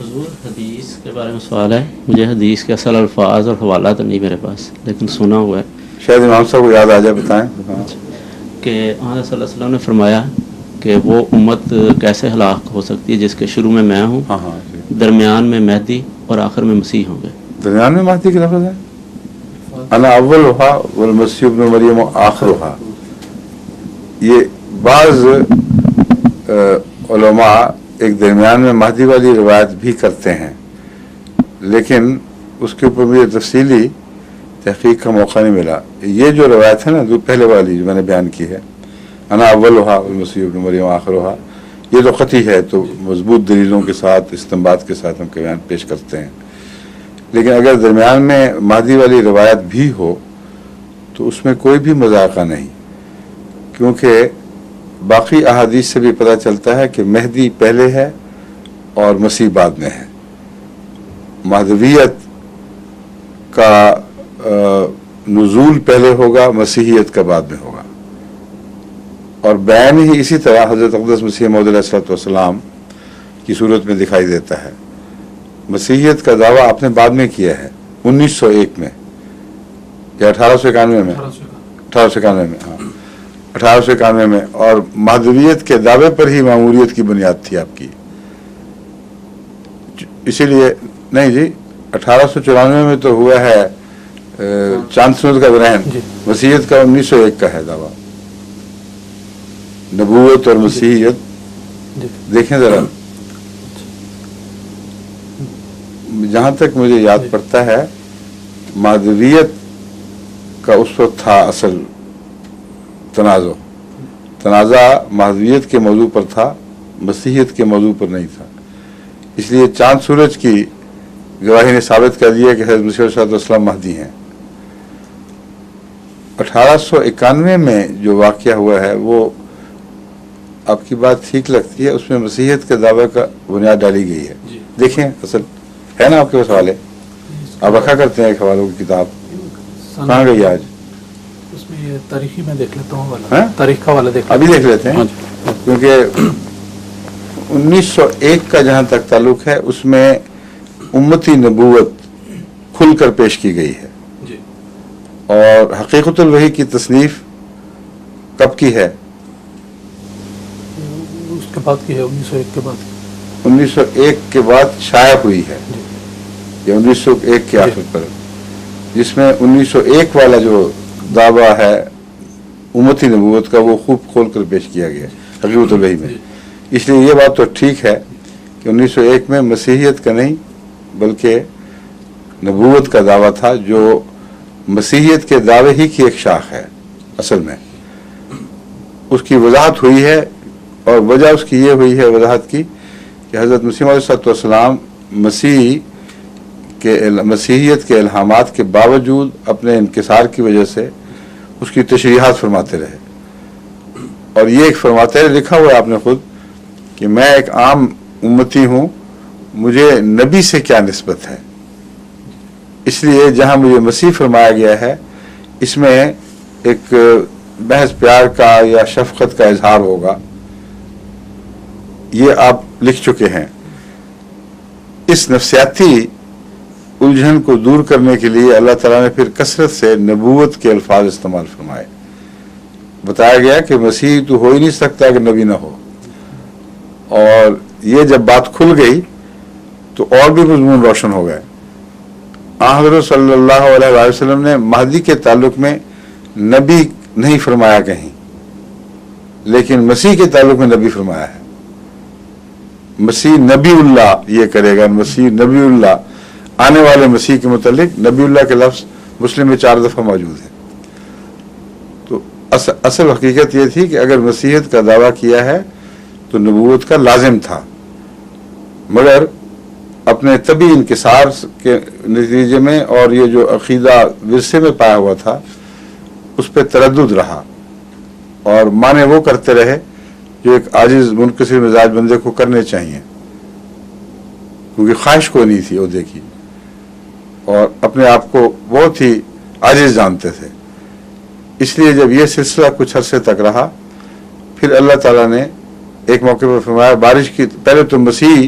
حضور حدیث کے بارے میں سوال ہے. مجھے حدیث کے اصل الفاظ اور حوالہ تو نہیں میرے پاس، لیکن سنا ہوا ہے. شاید امام صاحب کو یاد آ جائے، بتائیں. کہ آن صلی اللہ علیہ وسلم نے فرمایا کہ وہ امت کیسے ہلاک ہو سکتی ہے جس کے شروع میں میں ہوں، درمیان میں مہدی اور آخر میں مسیح ہوں گے. درمیان میں مہدی کا لفظ ہے، انا اولھا والمسیح ابن مریم آخرھا. یہ بعض علماء ایک درمیان میں مہدی والی روایت بھی کرتے ہیں، لیکن اس کے اوپر مجھے تفصیلی تحقیق کا موقع نہیں ملا. یہ جو روایت ہے نا، جو پہلے والی جو میں نے بیان کی ہے، انا اولھا والمسیح ابن مریم آخرھا، یہ تو قطعی ہے، تو مضبوط دلیلوں کے ساتھ استنباط کے ساتھ ہم بیان پیش کرتے ہیں. لیکن اگر درمیان میں مہدی والی روایت بھی ہو تو اس میں کوئی بھی مذاقہ نہیں، کیونکہ باقی احادیث سے بھی پتہ چلتا ہے کہ مہدی پہلے ہے اور مسیح بعد میں ہے. مہدویت کا نزول پہلے ہوگا، مسیحیت کا بعد میں ہوگا. اور بیان ہی اسی طرح حضرت اقدس مسیح موعود علیہ الصلوۃ والسلام کی صورت میں دکھائی دیتا ہے. مسیحیت کا دعویٰ آپ نے بعد میں کیا ہے 1901 میں یا 1891 میں، 1891 میں، ہاں 1891 میں. اور مہدویت کے دعوے پر ہی معمولیت کی بنیاد تھی آپ کی. اسی لیے نہیں جی، 1894 میں تو ہوا ہے چاند سورج کا گرہن. مسیحیت کا 1901 کا ہے دعویٰ. نبوت اور مسیحیت دیکھیں ذرا. جہاں تک مجھے یاد پڑتا ہے، مہدویت کا اس وقت تھا اصل تنازع مہدویت کے موضوع پر تھا، مسیحیت کے موضوع پر نہیں تھا. اس لیے چاند سورج کی گواہی نے ثابت کر دیا کہ حضرت مسیح علیہ السلام مہدی ہیں. 1891 میں جو واقعہ ہوا ہے وہ آپ کی بات ٹھیک لگتی ہے، اس میں مسیحیت کے دعوے کا بنیاد ڈالی گئی ہے. دیکھیں اصل ہے نا آپ کے پاس حوالے، آپ رکھا کرتے ہیں ایک حوالوں کی کتاب، کہاں گئی آج؟ اس میں تاریخی میں دیکھ لیتا ہوں، تاریخ کا حوالہ ابھی دیکھ لیتے ہیں، کیونکہ 1901 کا جہاں تک تعلق ہے اس میں امتی نبوت کھل کر پیش کی گئی ہے. اور حقیقت الوحی کی تصنیف کب کی ہے؟ اس کے بعد کی ہے، 1901 کے بعد. 1901 کے بعد شائع ہوئی ہے، یا 1901 کے آخر پر، جس میں 1901 والا جو دعویٰ ہے امتی نبوت کا وہ خوب کھول کر پیش کیا گیا حقیقت الوحی میں. اس لیے یہ بات تو ٹھیک ہے کہ 1901 میں مسیحیت کا نہیں بلکہ نبوت کا دعویٰ تھا، جو مسیحیت کے دعوے ہی کی ایک شاخ ہے. اصل میں اس کی وضاحت ہوئی ہے، اور وجہ اس کی یہ ہوئی ہے وضاحت کی کہ حضرت مسیح علیہ السلام مسیحیت کے الہامات کے باوجود اپنے انکسار کی وجہ سے اس کی تشریحات فرماتے رہے. اور یہ ایک فرماتے رہے، لکھا ہوا ہے آپ نے خود کہ میں ایک عام امتی ہوں، مجھے نبی سے کیا نسبت ہے. اس لیے جہاں مجھے مسیح فرمایا گیا ہے اس میں ایک محض پیار کا یا شفقت کا اظہار ہوگا. یہ آپ لکھ چکے ہیں. اس نفسیاتی الجھن کو دور کرنے کے لیے اللہ تعالیٰ نے پھر کثرت سے نبوت کے الفاظ استعمال فرمائے. بتایا گیا کہ مسیح تو ہو ہی نہیں سکتا کہ نبی نہ ہو. اور یہ جب بات کھل گئی تو اور بھی مضمون روشن ہو گئے. حضرت صلی اللہ علیہ وسلم نے مہدی کے تعلق میں نبی نہیں فرمایا کہیں، لیکن مسیح کے تعلق میں نبی فرمایا ہے. مسیح نبی اللہ یہ کرے گا، مسیح نبی اللہ. آنے والے مسیح کے متعلق نبی اللہ کے لفظ مسلم میں 4 دفعہ موجود ہے. تو اصل حقیقت یہ تھی کہ اگر مسیحیت کا دعویٰ کیا ہے تو نبوت کا لازم تھا، مگر اپنے طبی انکسار کے نتیجے میں اور یہ جو عقیدہ ورثے میں پایا ہوا تھا اس پہ تردد رہا، اور معنی وہ کرتے رہے جو ایک عاجز منکسر مزاج بندے کو کرنے چاہیے، کیونکہ خواہش کوئی نہیں تھی عہدے کی، اور اپنے آپ کو بہت ہی عاجز جانتے تھے. اس لیے جب یہ سلسلہ کچھ عرصے تک رہا، پھر اللہ تعالیٰ نے ایک موقع پر فرمایا، بارش کی پہلے تو مسیح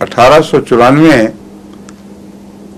1894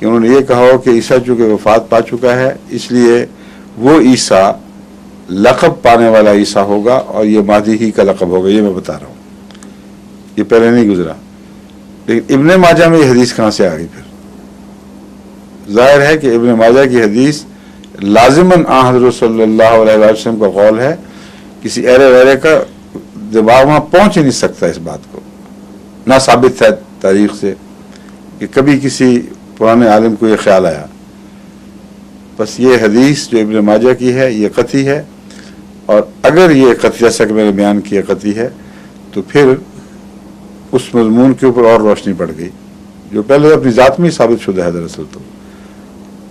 کہ انہوں نے یہ کہا ہو کہ عیسیٰ چونکہ وفات پا چکا ہے اس لیے وہ عیسیٰ لقب پانے والا عیسیٰ ہوگا اور یہ مہدی ہی کا لقب ہوگا. یہ میں بتا رہا ہوں، یہ پہلے نہیں گزرا. لیکن ابن ماجہ میں یہ حدیث کہاں سے آ گئی؟ پھر ظاہر ہے کہ ابن ماجہ کی حدیث لازماً حضرت صلی اللہ علیہ وسلم کا قول ہے. کسی ایرے ویرے کا دماغ وہاں پہنچ ہی نہیں سکتا اس بات کو. نہ ثابت ہے تاریخ سے کہ کبھی کسی پرانے عالم کو یہ خیال آیا. بس یہ حدیث جو ابن ماجہ کی ہے یہ قطعی ہے، اور اگر یہ قطعی جیسا کہ میں نے بیان کیا قطعی ہے تو پھر اس مضمون کے اوپر اور روشنی پڑ گئی جو پہلے اپنی ذات میں ہی ثابت شدہ ہے دراصل تو،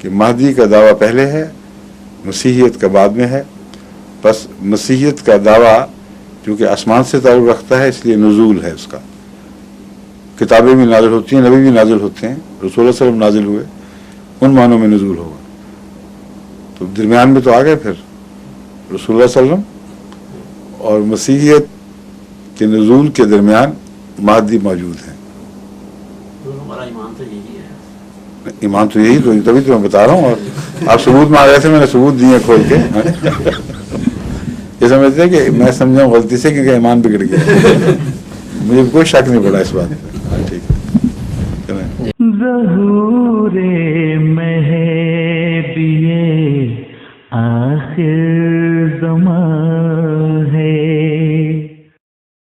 کہ مہدی کا دعویٰ پہلے ہے، مسیحیت کا بعد میں ہے. بس مسیحیت کا دعویٰ چونکہ آسمان سے تعلق رکھتا ہے اس لیے نزول ہے اس کا. کتابیں بھی نازل ہوتی ہیں، نبی بھی نازل ہوتے ہیں، رسول اللہ صلی اللہ علیہ وسلم نازل ہوئے، ان معنوں میں نزول ہوگا. تو درمیان میں تو آ گئے پھر رسول اللہ صلی اللہ علیہ وسلم اور مسیحیت کے نزول کے درمیان مہدی موجود ہیں. ہمارا ایمان تو یہی ہے. ایمان تو یہی تو تبھی تو میں بتا رہا ہوں. اور آپ ثبوت میں آ گئے تھے، میں نے ثبوت دیے کھول کے. یہ سمجھتے ہیں کہ میں سمجھا ہوں غلطی سے کیونکہ ایمان بگڑ گیا. مجھے کوئی شک نہیں پڑا اس بات میں. ٹھیک ہے.